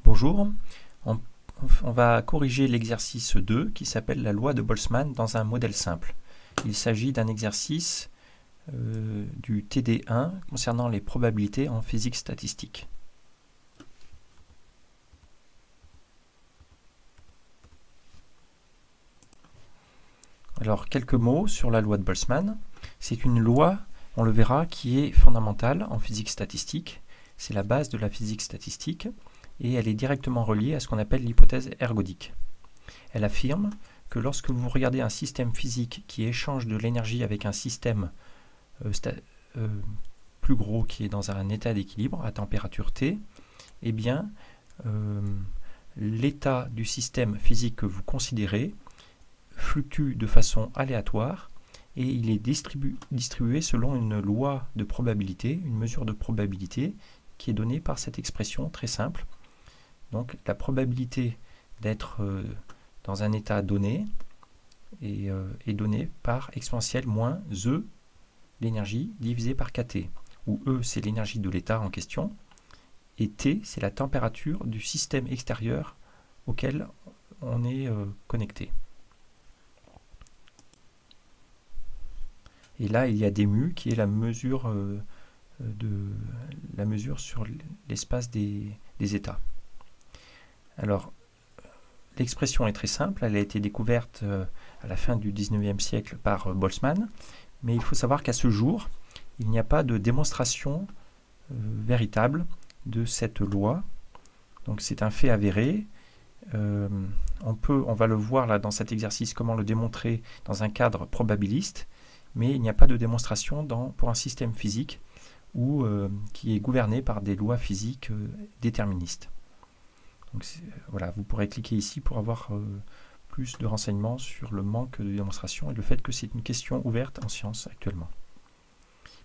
Bonjour, on, on va corriger l'exercice 2 qui s'appelle la loi de Boltzmann dans un modèle simple. Il s'agit d'un exercice du TD1 concernant les probabilités en physique statistique. Alors, quelques mots sur la loi de Boltzmann. C'est une loi, on le verra, qui est fondamentale en physique statistique. C'est la base de la physique statistique et elle est directement reliée à ce qu'on appelle l'hypothèse ergodique. Elle affirme que lorsque vous regardez un système physique qui échange de l'énergie avec un système plus gros qui est dans un état d'équilibre à température T, eh bien, l'état du système physique que vous considérez fluctue de façon aléatoire et il est distribué selon une loi de probabilité, une mesure de probabilité qui est donnée par cette expression très simple. Donc la probabilité d'être dans un état donné est donnée par exponentielle moins E, l'énergie, divisé par kT, où E c'est l'énergie de l'état en question, et T c'est la température du système extérieur auquel on est connecté. Et là, il y a des mu qui est la mesure sur l'espace des états. Alors, l'expression est très simple. Elle a été découverte à la fin du 19e siècle par Boltzmann. Mais il faut savoir qu'à ce jour, il n'y a pas de démonstration véritable de cette loi. Donc, c'est un fait avéré. On va le voir là dans cet exercice, comment le démontrer dans un cadre probabiliste. Mais il n'y a pas de démonstration pour un système physique qui est gouverné par des lois physiques déterministes. Donc, voilà, vous pourrez cliquer ici pour avoir plus de renseignements sur le manque de démonstration et le fait que c'est une question ouverte en sciences actuellement.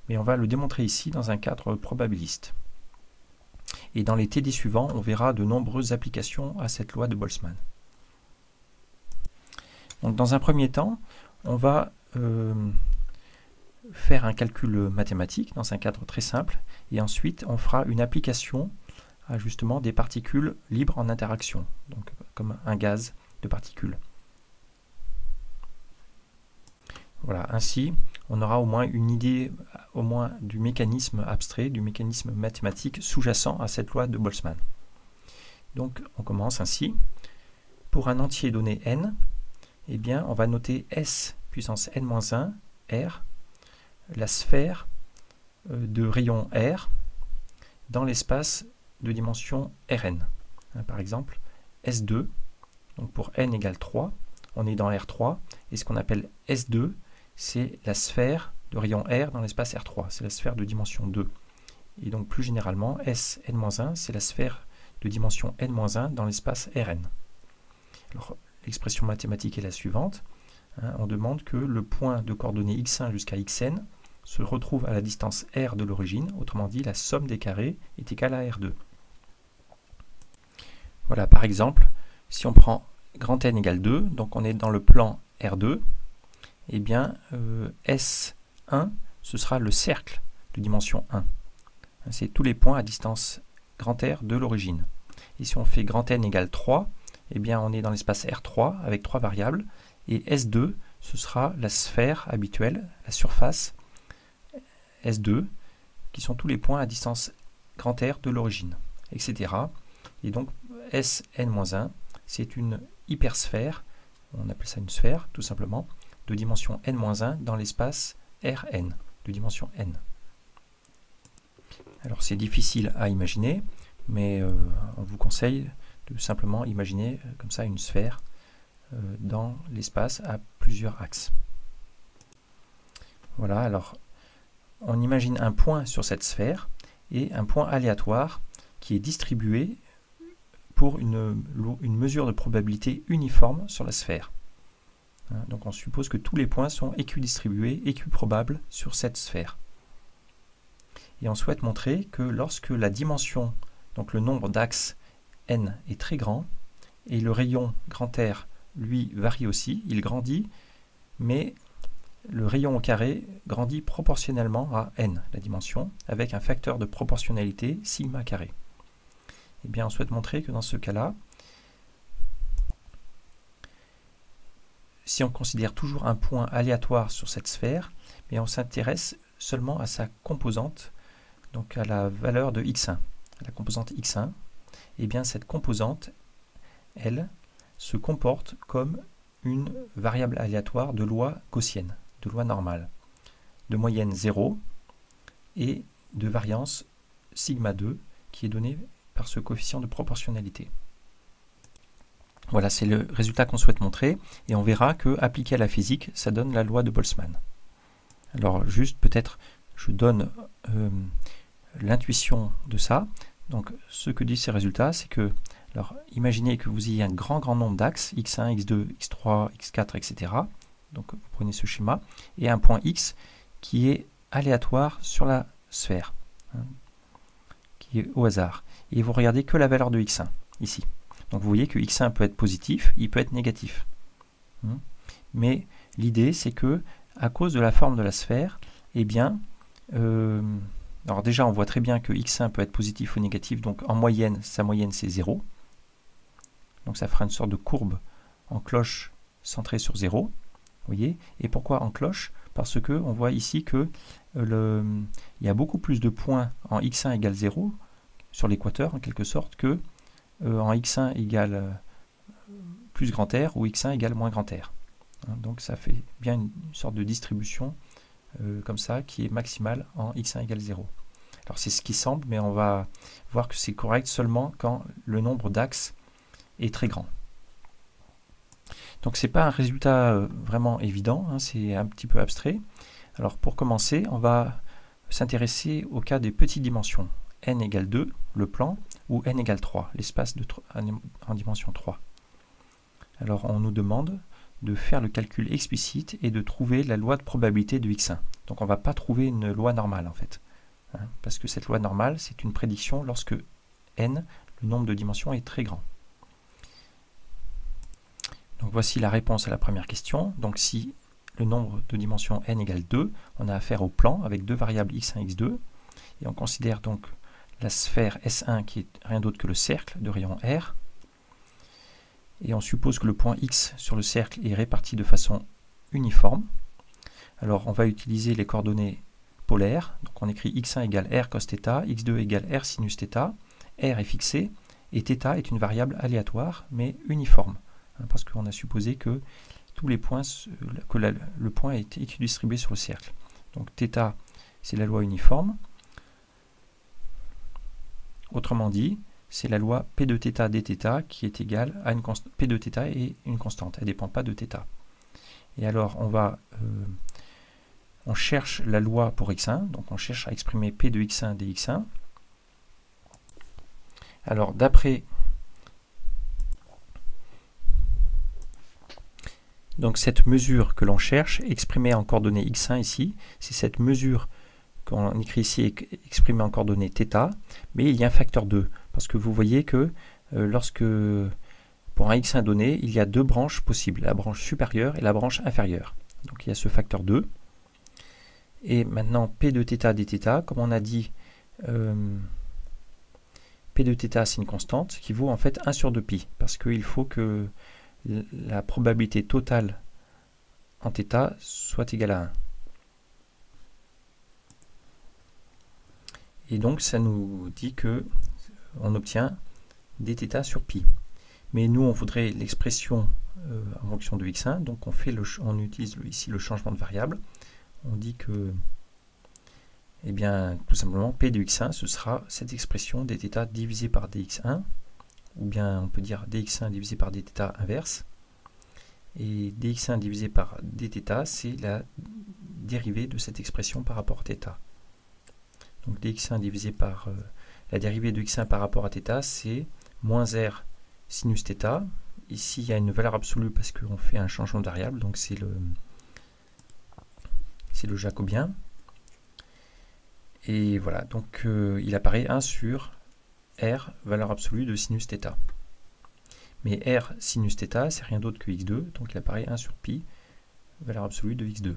Mais on va le démontrer ici dans un cadre probabiliste. Et dans les TD suivants, on verra de nombreuses applications à cette loi de Boltzmann. Donc, dans un premier temps, on va faire un calcul mathématique dans un cadre très simple et ensuite on fera une application à justement des particules libres en interaction, donc comme un gaz de particules. Voilà, ainsi on aura au moins une idée du mécanisme abstrait, du mécanisme mathématique sous-jacent à cette loi de Boltzmann. Donc on commence ainsi. Pour un entier donné n, eh bien on va noter S puissance n-1 R, la sphère de rayon R dans l'espace de dimension Rn. Par exemple, S2, donc pour n égale 3, on est dans R3, et ce qu'on appelle S2, c'est la sphère de rayon R dans l'espace R3, c'est la sphère de dimension 2. Et donc plus généralement, S n-1, c'est la sphère de dimension n-1 dans l'espace Rn. Alors, l'expression mathématique est la suivante. On demande que le point de coordonnées x1 jusqu'à xn se retrouve à la distance r de l'origine, autrement dit la somme des carrés est égale à R2. Voilà, par exemple, si on prend grand N égale 2, donc on est dans le plan R2, eh bien S1, ce sera le cercle de dimension 1. C'est tous les points à distance grand R de l'origine. Et si on fait grand N égale 3, eh bien on est dans l'espace R3 avec 3 variables, et S2, ce sera la sphère habituelle, la surface S2, qui sont tous les points à distance grand R de l'origine, etc. Et donc Sn-1, c'est une hypersphère, on appelle ça une sphère tout simplement, de dimension n-1 dans l'espace Rn, de dimension n. Alors c'est difficile à imaginer, mais on vous conseille de simplement imaginer comme ça une sphère dans l'espace à plusieurs axes. Voilà, alors on imagine un point sur cette sphère et un point aléatoire qui est distribué pour une mesure de probabilité uniforme sur la sphère. Donc on suppose que tous les points sont équidistribués, équiprobables sur cette sphère. Et on souhaite montrer que lorsque la dimension, donc le nombre d'axes n est très grand, et le rayon grand R lui varie aussi, il grandit, mais le rayon au carré grandit proportionnellement à n, la dimension, avec un facteur de proportionnalité sigma carré. eh bien, on souhaite montrer que dans ce cas-là, si on considère toujours un point aléatoire sur cette sphère, mais on s'intéresse seulement à sa composante, donc à la valeur de x1, à la composante x1, et bien cette composante, elle, se comporte comme une variable aléatoire de loi gaussienne, de loi normale, de moyenne 0 et de variance sigma 2 qui est donnée par ce coefficient de proportionnalité. Voilà, c'est le résultat qu'on souhaite montrer, et on verra que appliqué à la physique, ça donne la loi de Boltzmann. Alors juste peut-être, je donne l'intuition de ça. Donc ce que disent ces résultats, c'est que, alors imaginez que vous ayez un grand nombre d'axes, x1, x2, x3, x4, etc. Donc vous prenez ce schéma, et un point x qui est aléatoire sur la sphère, hein, qui est au hasard. Et vous regardez que la valeur de x1, ici. Donc vous voyez que x1 peut être positif, il peut être négatif. Mais l'idée, c'est que, à cause de la forme de la sphère, eh bien, alors déjà, on voit très bien que x1 peut être positif ou négatif, donc en moyenne, sa moyenne c'est 0. Donc ça fera une sorte de courbe en cloche centrée sur 0. Vous voyez? Et pourquoi en cloche? Parce que on voit ici que il y a beaucoup plus de points en x1 égale 0 sur l'équateur, en quelque sorte, que en x1 égale plus grand R ou x1 égale moins grand R. Donc ça fait bien une sorte de distribution comme ça qui est maximale en x1 égale 0. Alors c'est ce qui semble, mais on va voir que c'est correct seulement quand le nombre d'axes est très grand. Donc c'est pas un résultat vraiment évident, hein, c'est un petit peu abstrait. Alors pour commencer, on va s'intéresser au cas des petites dimensions. N égale 2, le plan, ou N égale 3, l'espace en dimension 3. Alors on nous demande de faire le calcul explicite et de trouver la loi de probabilité de x1. Donc on ne va pas trouver une loi normale en fait, hein, parce que cette loi normale c'est une prédiction lorsque n, le nombre de dimensions, est très grand. Donc voici la réponse à la première question. Donc si le nombre de dimensions n égale 2, on a affaire au plan avec deux variables x1 et x2, et on considère donc la sphère S1 qui est rien d'autre que le cercle de rayon R, et on suppose que le point X sur le cercle est réparti de façon uniforme. Alors on va utiliser les coordonnées polaires, donc on écrit x1 égale r cos θ, x2 égale r sinus θ, r est fixé, et θ est une variable aléatoire, mais uniforme, hein, parce qu'on a supposé que tous les points, le point est équidistribué sur le cercle. Donc θ, c'est la loi uniforme. Autrement dit, c'est la loi P de θ dθ qui est égale à une constante. P de θ est une constante, elle ne dépend pas de θ. Et alors, on cherche la loi pour x1, donc on cherche à exprimer P de x1 dx1. Alors, d'après cette mesure que l'on cherche, exprimée en coordonnées x1 ici, c'est cette mesure qu'on écrit ici exprimée en coordonnées θ, mais il y a un facteur 2, parce que vous voyez que lorsque, pour un x1 donné, il y a deux branches possibles, la branche supérieure et la branche inférieure. Donc il y a ce facteur 2. Et maintenant, P de θ dθ, comme on a dit, P de θ c'est une constante qui vaut en fait 1 sur 2π, parce qu'il faut que la probabilité totale en θ soit égale à 1. Et donc ça nous dit que on obtient dθ sur π. Mais nous on voudrait l'expression en fonction de x1, donc on utilise ici le changement de variable. On dit que, eh bien, tout simplement, P de x1, ce sera cette expression dθ divisé par dx1, ou bien on peut dire dx1 divisé par dθ inverse. Et dx1 divisé par dθ, c'est la dérivée de cette expression par rapport à θ. Donc dx1 divisé par la dérivée de x1 par rapport à θ, c'est moins r sinus θ. Ici, il y a une valeur absolue parce qu'on fait un changement de variable, donc c'est le jacobien. Et voilà, donc il apparaît 1 sur r, valeur absolue de sinus θ. Mais r sinus θ, c'est rien d'autre que x2, donc il apparaît 1 sur π, valeur absolue de x2.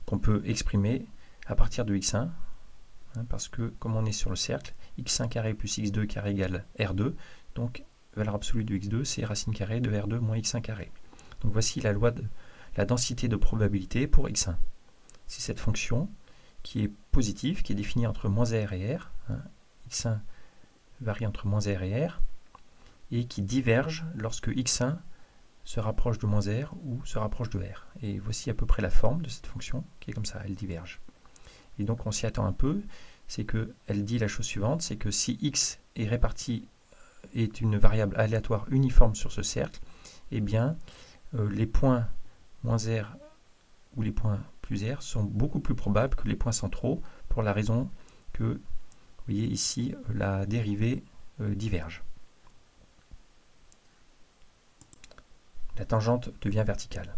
Qu'on peut exprimer à partir de x1, hein, parce que comme on est sur le cercle, x1 carré plus x2 carré égale R2. Donc valeur absolue de x2, c'est racine carrée de R2 moins x1 carré. Donc voici la loi de la densité de probabilité pour x1. C'est cette fonction qui est positive, qui est définie entre moins R et R. X1 varie entre moins R et R, et qui diverge lorsque x1 se rapproche de moins R ou se rapproche de R. Et voici à peu près la forme de cette fonction, qui est comme ça, elle diverge. Et donc on s'y attend un peu, c'est qu'elle dit la chose suivante, c'est que si x est réparti, est une variable aléatoire uniforme sur ce cercle, eh bien les points moins R ou les points plus R sont beaucoup plus probables que les points centraux, pour la raison que, vous voyez ici, la dérivée diverge. La tangente devient verticale.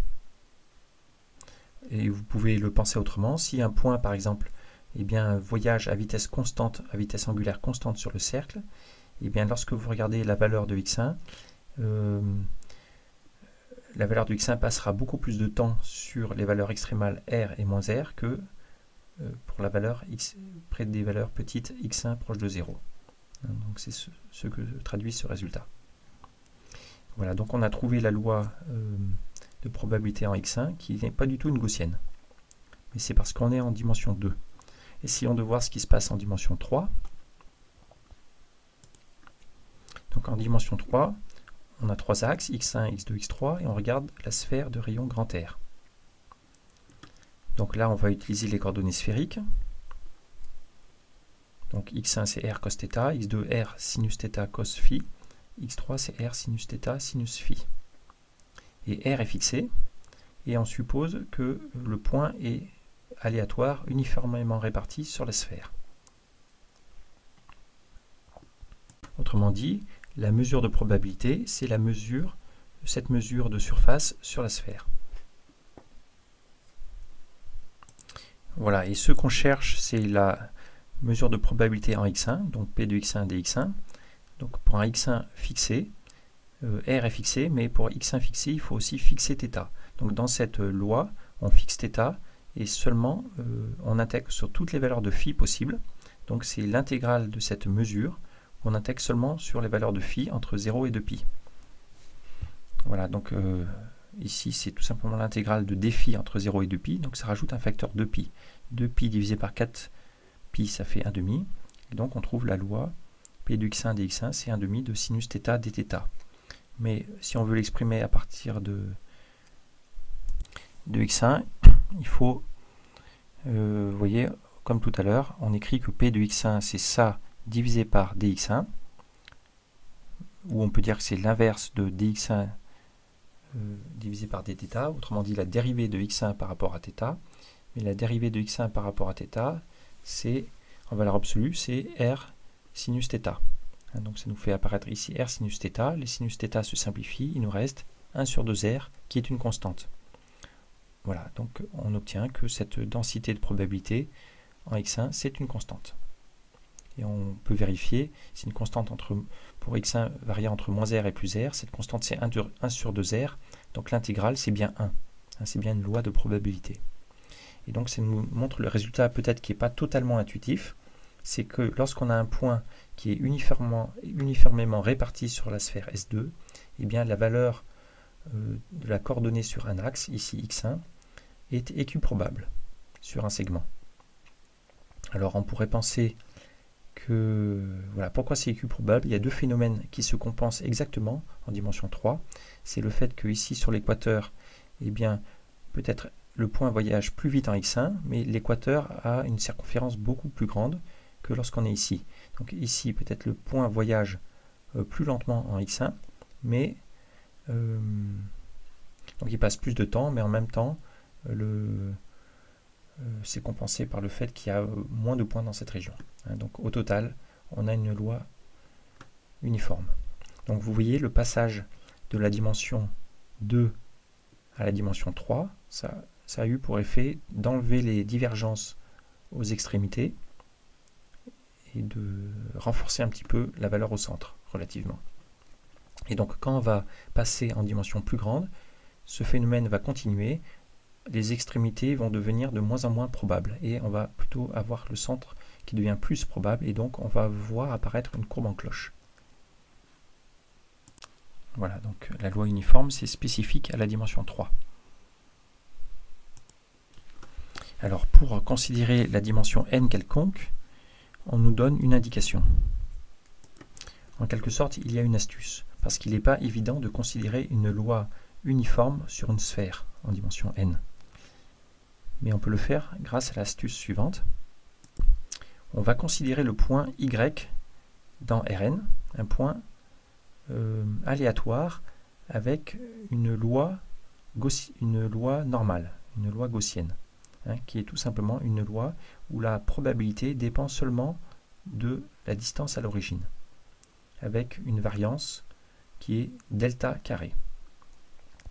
Et vous pouvez le penser autrement. Si un point, par exemple, eh bien, voyage à vitesse constante, à vitesse angulaire constante sur le cercle, eh bien, lorsque vous regardez la valeur de x1, la valeur de x1 passera beaucoup plus de temps sur les valeurs extrémales R et moins R que pour la valeur x près des valeurs petites x1 proche de 0. Donc c'est ce que traduit ce résultat. Voilà, donc on a trouvé la loi de probabilité en x1 qui n'est pas du tout une gaussienne. Mais c'est parce qu'on est en dimension 2. Essayons de voir ce qui se passe en dimension 3. Donc en dimension 3, on a trois axes, x1, x2, x3, et on regarde la sphère de rayon grand R. Donc là, on va utiliser les coordonnées sphériques. Donc x1 c'est r cos θ, x2 r sinus θ cos phi, x3 c'est r sinus θ sinus phi. Et r est fixé, et on suppose que le point est aléatoire, uniformément réparti sur la sphère. Autrement dit, la mesure de probabilité, c'est cette mesure de surface sur la sphère. Voilà, et ce qu'on cherche, c'est la mesure de probabilité en x1, donc P de x1 dx1. Donc pour un x1 fixé, R est fixé, mais pour x1 fixé, il faut aussi fixer θ. Donc dans cette loi, on fixe θ, et seulement on intègre sur toutes les valeurs de phi possibles. Donc c'est l'intégrale de cette mesure, on intègre seulement sur les valeurs de phi entre 0 et 2π. Voilà, donc ici c'est tout simplement l'intégrale de dφ entre 0 et 2π, donc ça rajoute un facteur 2π. 2π divisé par 4π, ça fait 1,5, et donc on trouve la loi P de x1 dx1, c'est 1,5 de sinus θ dθ. Mais si on veut l'exprimer à partir de x1, il faut, vous voyez, comme tout à l'heure, on écrit que P de x1 c'est ça divisé par dx1, ou on peut dire que c'est l'inverse de dx1 divisé par dθ, autrement dit la dérivée de x1 par rapport à θ, mais la dérivée de x1 par rapport à θ, c'est, en valeur absolue, c'est r sinus θ. Donc ça nous fait apparaître ici r sinus θ, les sinus θ se simplifient, il nous reste 1 sur 2r qui est une constante. Voilà, donc on obtient que cette densité de probabilité en x1, c'est une constante. Et on peut vérifier, c'est une constante pour x1 variant entre moins r et plus r, cette constante c'est 1 sur 2r, donc l'intégrale c'est bien 1, c'est bien une loi de probabilité. Et donc ça nous montre le résultat peut-être qui n'est pas totalement intuitif, c'est que lorsqu'on a un point qui est uniformément réparti sur la sphère S2, eh bien la valeur de la coordonnée sur un axe, ici x1, est équiprobable sur un segment. Alors on pourrait penser que, voilà, pourquoi c'est équiprobable? Il y a deux phénomènes qui se compensent exactement en dimension 3. C'est le fait que ici sur l'équateur, eh bien peut-être le point voyage plus vite en x1, mais l'équateur a une circonférence beaucoup plus grande que lorsqu'on est ici. Donc ici, peut-être le point voyage plus lentement en x1, mais donc il passe plus de temps, mais en même temps, c'est compensé par le fait qu'il y a moins de points dans cette région. Donc au total, on a une loi uniforme. Donc vous voyez le passage de la dimension 2 à la dimension 3, ça a eu pour effet d'enlever les divergences aux extrémités et de renforcer un petit peu la valeur au centre, relativement. Et donc quand on va passer en dimension plus grande, ce phénomène va continuer, les extrémités vont devenir de moins en moins probables, et on va plutôt avoir le centre qui devient plus probable, et donc on va voir apparaître une courbe en cloche. Voilà, donc la loi uniforme, c'est spécifique à la dimension 3. Alors pour considérer la dimension n quelconque, on nous donne une indication. En quelque sorte, il y a une astuce, parce qu'il n'est pas évident de considérer une loi uniforme sur une sphère en dimension n. Mais on peut le faire grâce à l'astuce suivante. On va considérer le point y dans Rn, un point aléatoire avec une loi normale, une loi gaussienne, qui est tout simplement une loi où la probabilité dépend seulement de la distance à l'origine, avec une variance qui est delta carré,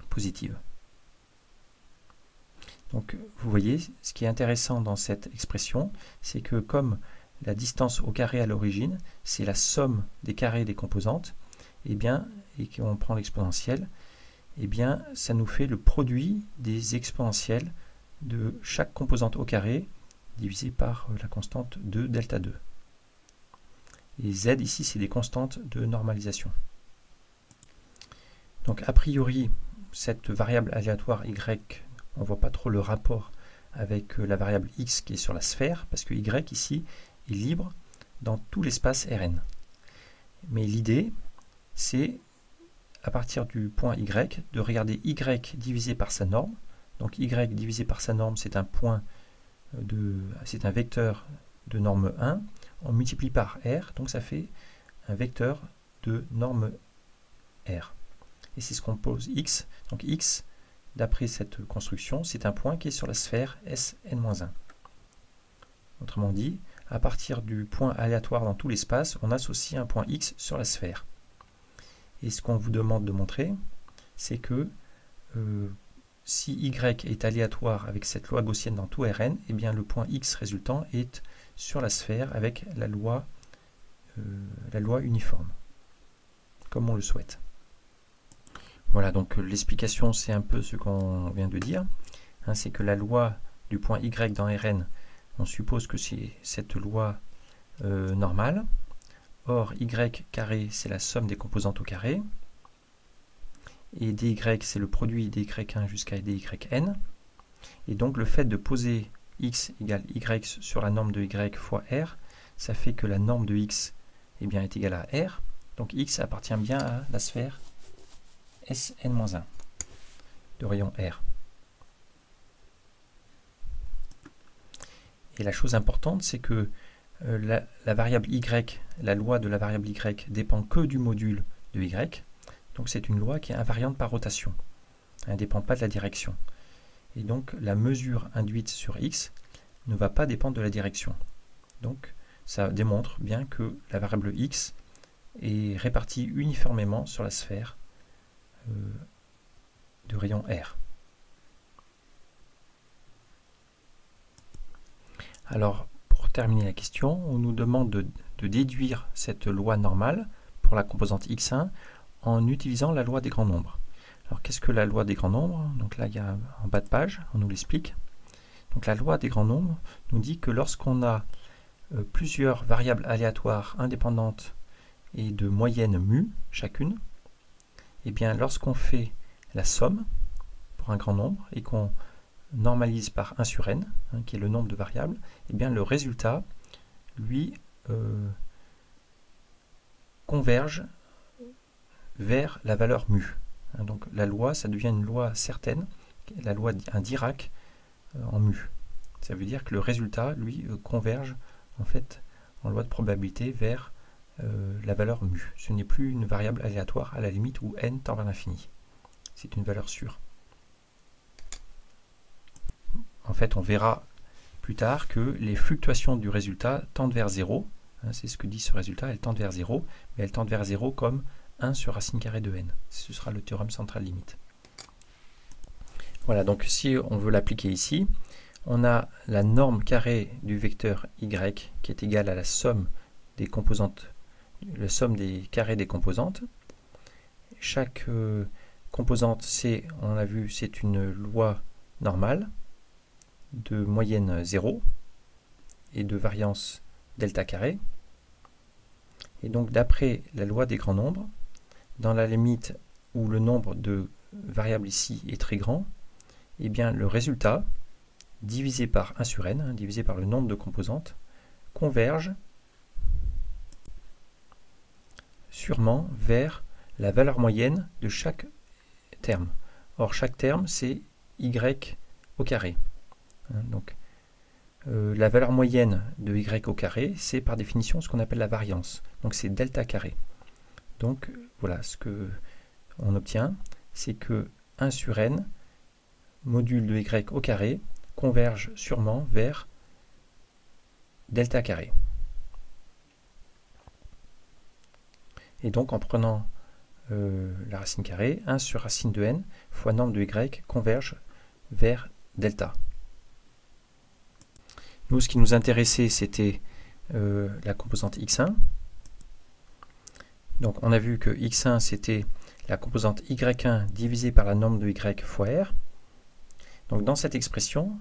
positive. Donc vous voyez, ce qui est intéressant dans cette expression, c'est que comme la distance au carré à l'origine, c'est la somme des carrés des composantes, et qu'on prend l'exponentielle, ça nous fait le produit des exponentielles de chaque composante au carré divisé par la constante de delta 2. Et z ici, c'est des constantes de normalisation. Donc a priori, cette variable aléatoire y, on ne voit pas trop le rapport avec la variable x qui est sur la sphère, parce que y ici est libre dans tout l'espace Rn. Mais l'idée, c'est à partir du point y, de regarder y divisé par sa norme. Donc y divisé par sa norme, c'est un vecteur de norme 1. On multiplie par r, donc ça fait un vecteur de norme r. Et c'est ce qu'on pose x. Donc x, d'après cette construction, c'est un point qui est sur la sphère Sn-1. Autrement dit, à partir du point aléatoire dans tout l'espace, on associe un point x sur la sphère. Et ce qu'on vous demande de montrer, c'est que si y est aléatoire avec cette loi gaussienne dans tout Rn, le point x résultant est sur la sphère avec la loi uniforme, comme on le souhaite. Voilà, donc l'explication, c'est un peu ce qu'on vient de dire. C'est que la loi du point y dans Rn, on suppose que c'est cette loi normale. Or, y carré, c'est la somme des composantes au carré. Et dy, c'est le produit dy1 jusqu'à dyn. Et donc, le fait de poser x égale y sur la norme de y fois r, ça fait que la norme de x est égale à r. Donc, x appartient bien à la sphère Sn-1 de rayon r. Et la chose importante, c'est que la variable y, la loi de la variable y dépend que du module de y. Donc c'est une loi qui est invariante par rotation. Elle ne dépend pas de la direction. Et donc la mesure induite sur x ne va pas dépendre de la direction. Donc ça démontre bien que la variable x est répartie uniformément sur la sphère de rayon r. Alors, pour terminer la question, on nous demande de déduire cette loi normale pour la composante x1 en utilisant la loi des grands nombres. Alors, qu'est-ce que la loi des grands nombres? Donc là, il y a en bas de page, on nous l'explique. Donc la loi des grands nombres nous dit que lorsqu'on a plusieurs variables aléatoires indépendantes et de moyenne mu chacune, lorsqu'on fait la somme pour un grand nombre et qu'on normalise par 1 sur n, qui est le nombre de variables, le résultat, lui, converge vers la valeur mu. Donc la loi, ça devient une loi certaine, la loi un Dirac en mu. Ça veut dire que le résultat, lui, converge en fait en loi de probabilité vers la valeur mu. Ce n'est plus une variable aléatoire à la limite où n tend vers l'infini. C'est une valeur sûre. En fait, on verra plus tard que les fluctuations du résultat tendent vers 0. C'est ce que dit ce résultat, elles tendent vers 0, mais elles tendent vers 0 comme 1 sur racine carrée de n. Ce sera le théorème central limite. Voilà, donc si on veut l'appliquer ici, on a la norme carrée du vecteur y qui est égale à la somme des composantes, la somme des carrés des composantes. Chaque composante, on a vu, c'est une loi normale de moyenne 0 et de variance delta carré. Et donc d'après la loi des grands nombres, dans la limite où le nombre de variables ici est très grand, eh bien le résultat, divisé par 1 sur n, divisé par le nombre de composantes, converge sûrement vers la valeur moyenne de chaque terme. Or, chaque terme, c'est y au carré. Donc, la valeur moyenne de y au carré, c'est par définition ce qu'on appelle la variance. Donc, c'est delta carré. Donc, voilà, ce qu'on obtient, c'est que 1 sur n, module de y au carré, converge sûrement vers delta carré. Et donc, en prenant la racine carrée, 1 sur racine de n fois nombre de y converge vers delta. Nous, ce qui nous intéressait, c'était la composante x1. Donc, on a vu que x1, c'était la composante y1 divisée par la norme de y fois r. Donc, dans cette expression,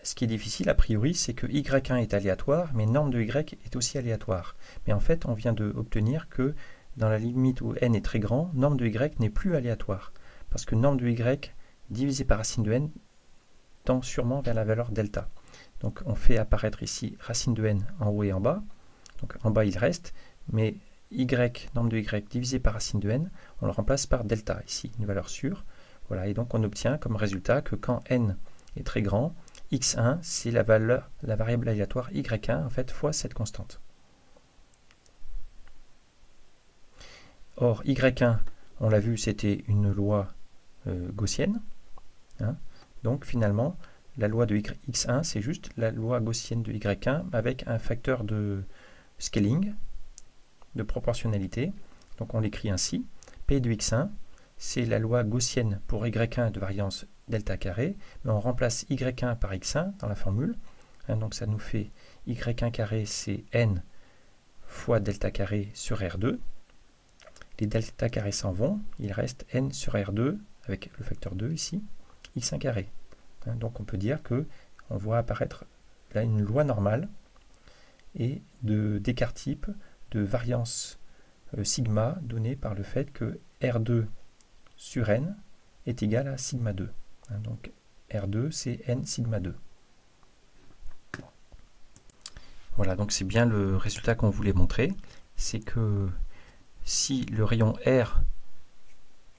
ce qui est difficile, a priori, c'est que y1 est aléatoire, mais norme de y est aussi aléatoire. Mais en fait, on vient d'obtenir que dans la limite où n est très grand, norme de y n'est plus aléatoire. Parce que norme de y divisé par racine de n tend sûrement vers la valeur delta. Donc on fait apparaître ici racine de n en haut et en bas. Donc en bas il reste, mais y, norme de y divisé par racine de n, on le remplace par delta, ici, une valeur sûre. Voilà, et donc on obtient comme résultat que quand n est très grand, x1 c'est la variable aléatoire y1 en fait fois cette constante. Or, y1, on l'a vu, c'était une loi gaussienne. Donc, finalement, la loi de x1, c'est juste la loi gaussienne de y1 avec un facteur de scaling, de proportionnalité. Donc, on l'écrit ainsi. P de x1, c'est la loi gaussienne pour y1 de variance delta carré, mais on remplace y1 par x1 dans la formule. Donc, ça nous fait y1 carré, c'est n fois delta carré sur R2. Les delta carrés s'en vont, il reste n sur R2, avec le facteur 2 ici, x1 carré. Donc on peut dire que on voit apparaître là une loi normale et d'écart type de variance sigma donnée par le fait que R2 sur n est égal à sigma 2. Donc R2 c'est n sigma 2. Voilà, donc c'est bien le résultat qu'on voulait montrer, c'est que si le rayon R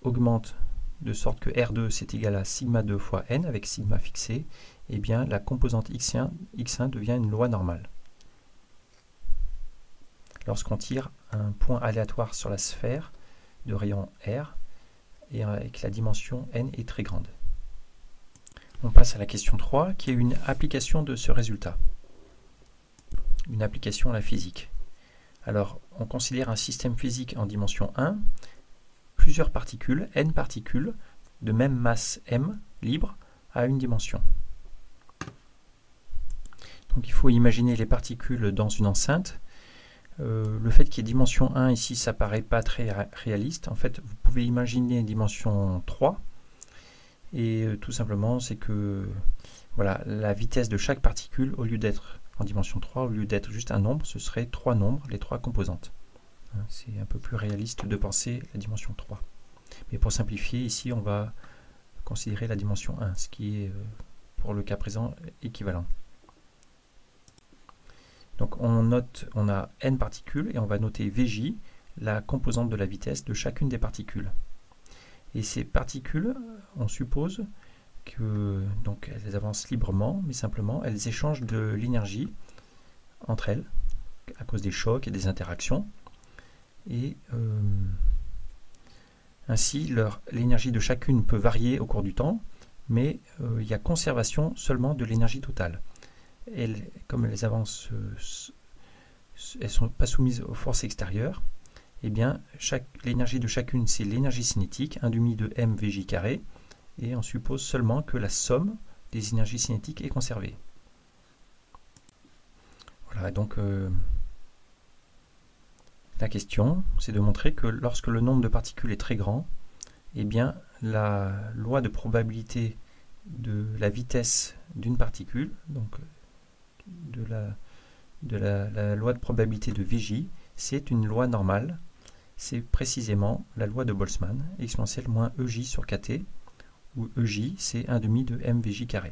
augmente de sorte que R2 c'est égal à sigma 2 fois n avec sigma fixé, eh bien la composante x1 devient une loi normale. Lorsqu'on tire un point aléatoire sur la sphère de rayon R et que la dimension n est très grande. On passe à la question 3 qui est une application de ce résultat. Une application à la physique. Alors, on considère un système physique en dimension 1, plusieurs particules, n particules, de même masse m, libre, à une dimension. Donc il faut imaginer les particules dans une enceinte. Le fait qu'il y ait dimension 1 ici, ça paraît pas très réaliste. En fait, vous pouvez imaginer dimension 3. Et tout simplement, c'est que voilà, la vitesse de chaque particule, au lieu d'être en dimension 3, au lieu d'être juste un nombre, ce serait 3 nombres, les 3 composantes. C'est un peu plus réaliste de penser la dimension 3. Mais pour simplifier, ici, on va considérer la dimension 1, ce qui est, pour le cas présent, équivalent. Donc on a n particules et on va noter Vj, la composante de la vitesse de chacune des particules. Et ces particules, on suppose que donc elles avancent librement, mais simplement elles échangent de l'énergie entre elles à cause des chocs et des interactions. Et ainsi, l'énergie de chacune peut varier au cours du temps, mais il y a conservation seulement de l'énergie totale. Comme elles avancent, elles ne sont pas soumises aux forces extérieures, eh bien, l'énergie de chacune, c'est l'énergie cinétique, 1/2 de mvj carré, et on suppose seulement que la somme des énergies cinétiques est conservée. Voilà, donc la question, c'est de montrer que lorsque le nombre de particules est très grand, eh bien, la loi de probabilité de la vitesse d'une particule, donc de la loi de probabilité de VJ, c'est une loi normale. C'est précisément la loi de Boltzmann, exponentielle moins EJ sur KT, où EJ, c'est 1/2 de MVJ carré.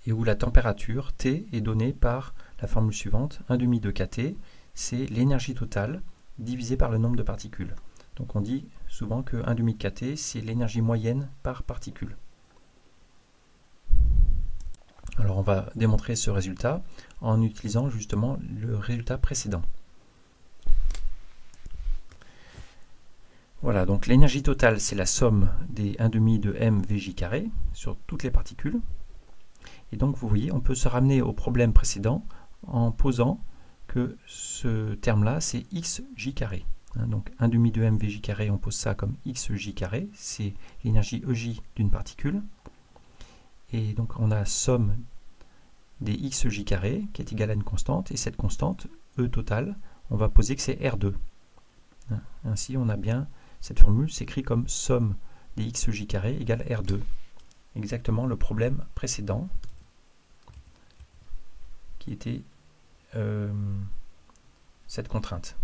Et où la température T est donnée par la formule suivante, 1/2 de KT, c'est l'énergie totale divisée par le nombre de particules. Donc on dit souvent que 1/2 de KT, c'est l'énergie moyenne par particule. Alors on va démontrer ce résultat en utilisant justement le résultat précédent. Voilà, donc l'énergie totale, c'est la somme des 1/2 de MVJ carré sur toutes les particules. Et donc vous voyez, on peut se ramener au problème précédent en posant que ce terme-là, c'est XJ carré. Donc 1/2 de MVJ carré, on pose ça comme XJ carré, c'est l'énergie EJ d'une particule. Et donc on a somme des XJ carré qui est égale à une constante, et cette constante, E total, on va poser que c'est R2. Ainsi on a bien, cette formule s'écrit comme somme des XJ carré égale R2. Exactement le problème précédent qui était cette contrainte.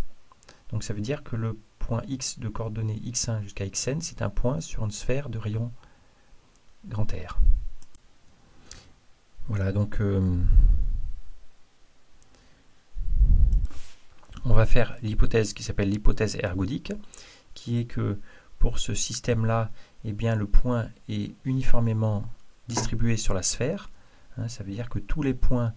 Donc ça veut dire que le point X de coordonnées x1 jusqu'à xn, c'est un point sur une sphère de rayon grand R. Voilà, donc on va faire l'hypothèse qui s'appelle l'hypothèse ergodique, qui est que pour ce système-là, eh bien, le point est uniformément distribué sur la sphère. Ça veut dire que tous les points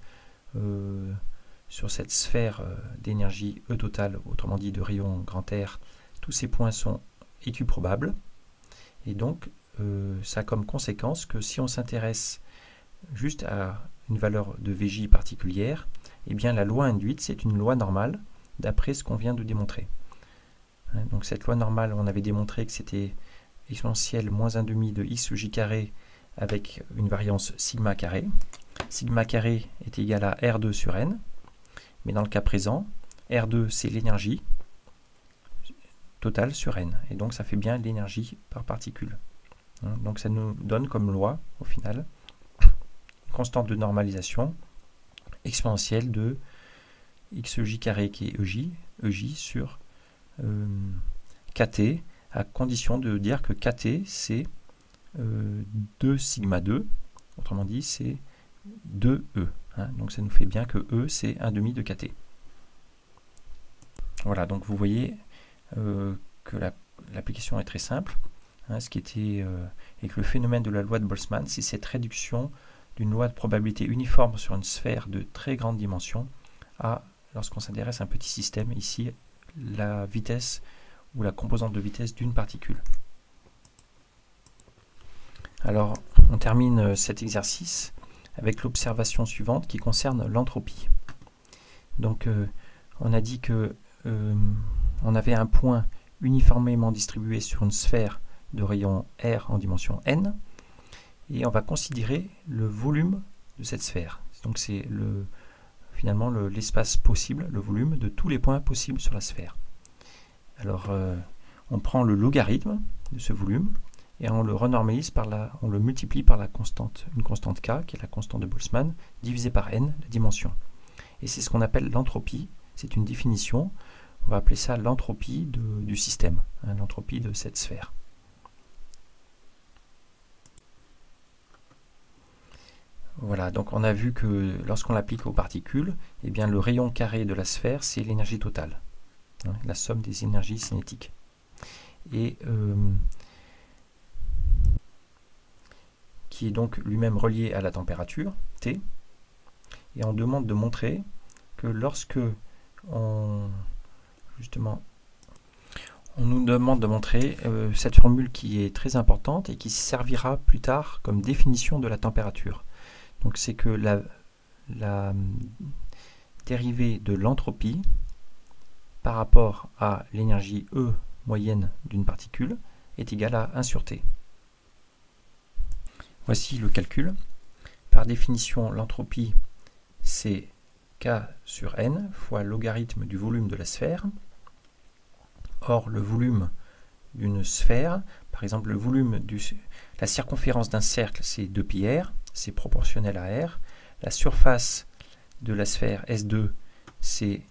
sur cette sphère d'énergie E totale, autrement dit de rayon grand R, tous ces points sont équiprobables. Et donc, ça a comme conséquence que si on s'intéresse juste à une valeur de VJ particulière, eh bien la loi induite, c'est une loi normale, d'après ce qu'on vient de démontrer. Donc cette loi normale, on avait démontré que c'était exponentielle moins 1/2 de XJ carré avec une variance sigma carré. Sigma carré est égal à R2 sur N, mais dans le cas présent, R2 c'est l'énergie totale sur N, et donc ça fait bien l'énergie par particule. Donc ça nous donne comme loi, au final, une constante de normalisation exponentielle de XJ carré qui est EJ sur KT, à condition de dire que KT c'est 2 sigma 2, autrement dit c'est 2E. Donc ça nous fait bien que E c'est 1/2 de KT. Voilà, donc vous voyez que l'application est très simple. Ce qui était et que le phénomène de la loi de Boltzmann, c'est cette réduction d'une loi de probabilité uniforme sur une sphère de très grande dimension à, lorsqu'on s'intéresse à un petit système, ici la vitesse ou la composante de vitesse d'une particule. Alors, on termine cet exercice avec l'observation suivante qui concerne l'entropie. Donc, on a dit que on avait un point uniformément distribué sur une sphère de rayon R en dimension n, et on va considérer le volume de cette sphère. Donc, c'est finalement l'espace possible, le volume de tous les points possibles sur la sphère. Alors, on prend le logarithme de ce volume et on le renormalise on le multiplie par une constante k, qui est la constante de Boltzmann, divisée par n, la dimension. Et c'est ce qu'on appelle l'entropie. C'est une définition. On va appeler ça l'entropie du système, l'entropie de cette sphère. Voilà, donc on a vu que lorsqu'on l'applique aux particules, eh bien le rayon carré de la sphère, c'est l'énergie totale, la somme des énergies cinétiques. Et qui est donc lui-même relié à la température, T. Et on demande de montrer que lorsque on nous demande de montrer cette formule qui est très importante et qui servira plus tard comme définition de la température. Donc c'est que la dérivée de l'entropie par rapport à l'énergie E moyenne d'une particule est égale à 1 sur T. Voici le calcul. Par définition, l'entropie, c'est K sur N fois le logarithme du volume de la sphère. Or, le volume d'une sphère, par exemple, la circonférence d'un cercle, c'est 2πr. c'est proportionnel à R. La surface de la sphère S2, c'est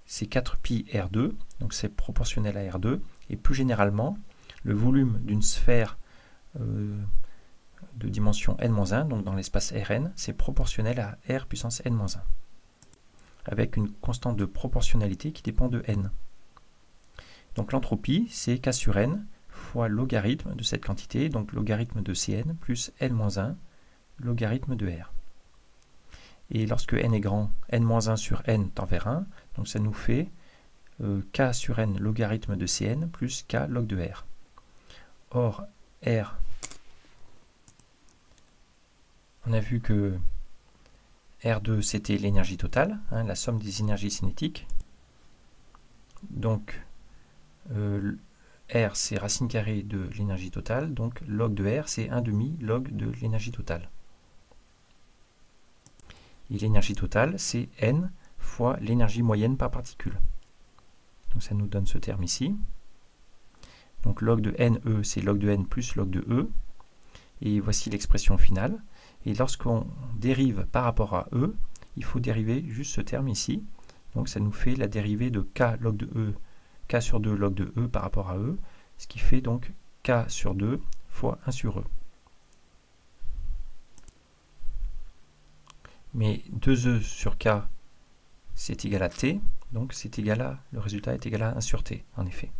4pi R2, donc c'est proportionnel à R2. Et plus généralement, le volume d'une sphère de dimension n-1, donc dans l'espace Rn, c'est proportionnel à R puissance n-1, avec une constante de proportionnalité qui dépend de n. Donc l'entropie, c'est K sur n fois logarithme de cette quantité, donc logarithme de Cn plus n-1, logarithme de R. Et lorsque n est grand, n-1 sur n tend vers 1, donc ça nous fait K sur n logarithme de Cn plus K log de R. Or, R, on a vu que R2 c'était l'énergie totale, hein, la somme des énergies cinétiques. Donc, R c'est racine carrée de l'énergie totale, donc log de R c'est 1/2 log de l'énergie totale. Et l'énergie totale c'est N fois l'énergie moyenne par particule. Donc ça nous donne ce terme ici. Donc log de NE c'est log de N plus log de E. Et voici l'expression finale. Et lorsqu'on dérive par rapport à E, il faut dériver juste ce terme ici. Donc ça nous fait la dérivée de K log de E, K sur 2 log de E par rapport à E, ce qui fait donc K sur 2 fois 1 sur E. Mais 2E sur K, c'est égal à T, donc c'est égal à, le résultat est égal à 1 sur T, en effet.